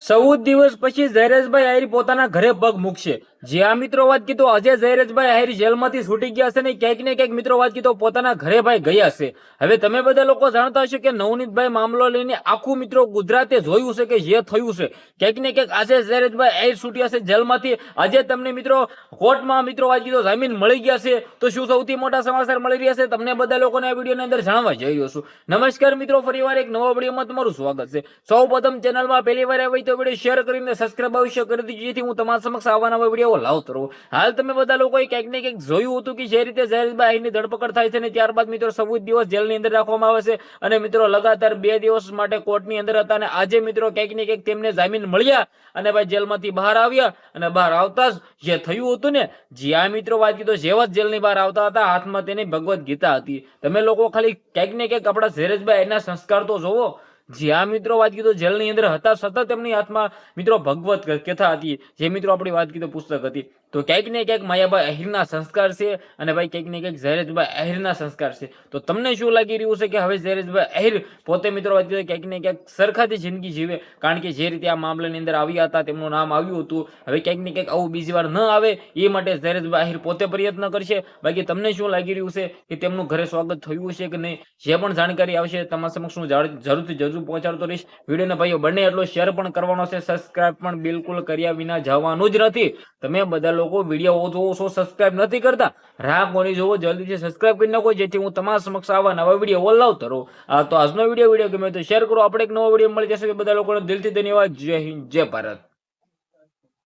14 દિવસ પછી ઝૈરેશભાઈ આહિર પોતાના ઘરે પગ મૂકશે. જે આ મિત્રો વાત કીધો આજે ઝૈરેશભાઈ આહિર જેલમાંથી છૂટી ગયા છે ને ક્યાંક ને ક્યાંક મિત્રો વાત કીધો પોતાના ઘરે ભાઈ ગયા છે. હવે તમે બધા લોકો જાણતા હશો કે નવનીતભાઈ મામલો લઈને આખું મિત્રો ગુજરાતે જોયું છે કે જે થયું છે ક્યાંક ને ક્યાંક આજે ઝૈરેશભાઈ આહિર છૂટ્યા છે જેલમાંથી. આજે તમને મિત્રો કોર્ટમાં મિત્રો વાત કીધો જામીન મળી ગયા છે. તો શું સૌથી મોટા સમાચાર મળી રહ્યા છે તમને બધા લોકોને આ વિડીયોની અંદર જાણવા જઈ રહ્યો છું. નમસ્કાર મિત્રો, ફરીવાર એક નવા વિડીયોમાં તમારું સ્વાગત છે. સૌપ્રથમ ચેનલમાં પહેલી વાર આવી તો વિડીયો શેર કરીને સબસ્ક્રાઇબ અવશ્ય કરી દીજો જેથી હું તમારા સમક્ષ આવા નવા વિડીયો લાવતો રહું. હાલ તમે બધા લોકોએ ક્યાંક ને ક્યાંક જોયું હતું કે જે રીતે ઝૈરેશભાઈ આહિરની ધરપકડ થાય છે ને ત્યારબાદ મિત્રો 14 દિવસ જેલની અંદર રાખવામાં આવે છે અને મિત્રો લગાતાર 2 દિવસ માટે કોર્ટની અંદર હતા અને આજે મિત્રો ક્યાંક ને ક્યાંક તેમને જામીન મળ્યા અને ભાઈ જેલમાંથી બહાર આવ્યા અને બહાર આવતા જ જે થયું હતું ને જ્યાં મિત્રો વાત કીધો જેવા જ જેલની બહાર આવતા હતા હાથમાં તેની ભગવદ ગીતા હતી. તમે લોકો ખાલી ક્યાંક ને ક્યાંક આપણા ઝૈરેશભાઈ આહિરના સંસ્કાર તો જોવો. જ્યાં મિત્રો વાત કીધો જેલની અંદર હતા સતત એમની હાથમાં મિત્રો ભગવત કથા હતી જે મિત્રો આપણી વાત કીધો પુસ્તક હતી. તો ક્યાંક ને ક્યાંક માયાભાઈ આહિરના સંસ્કાર છે અને ભાઈ ક્યાંક ને ક્યાંક ઝૈરેશભાઈ આહિરના સંસ્કાર છે. તો તમને શું લાગી રહ્યું છે કે હવે ઝૈરેશભાઈ આહિર પોતે મિત્રો વાત કીધો ક્યાંક ને ક્યાંક સરખાથી જિંદગી જીવે કારણ કે જે રીતે આ મામલાની અંદર આવ્યા હતા તેમનું નામ આવ્યું હતું. હવે ક્યાંક ને ક્યાંક આવું બીજી વાર ન આવે એ માટે ઝૈરેશભાઈ આહિર પોતે પ્રયત્ન કરશે. બાકી તમને શું લાગી રહ્યું છે કે તેમનું ઘરે સ્વાગત થયું છે કે નહીં જે પણ જાણકારી આવશે તમારા સમક્ષ હું જરૂરથી પહોંચાડતો રહીશ. વિડીયોને ભાઈઓ બને એટલો શેર પણ કરવાનો છે, સબસ્ક્રાઇબ પણ બિલકુલ કર્યા વિના જવાનું જ નથી. તમે બધા લોકો વિડીયો જોવો છો સબસ્ક્રાઇબ નથી કરતા, રાહ કોની જોવો જલ્દીથી સબસ્ક્રાઇબ કરી નાખો જેથી હું તમારા સમક્ષ આવા નવા વિડીયો લાવતો રહું. તો આજનો વિડીયો ગમે તો શેર કરો. આપણે એક નવો વિડીયો મળી જશે. બધા લોકોને દિલથી ધન્યવાદ. જય હિન્દ, જય ભારત.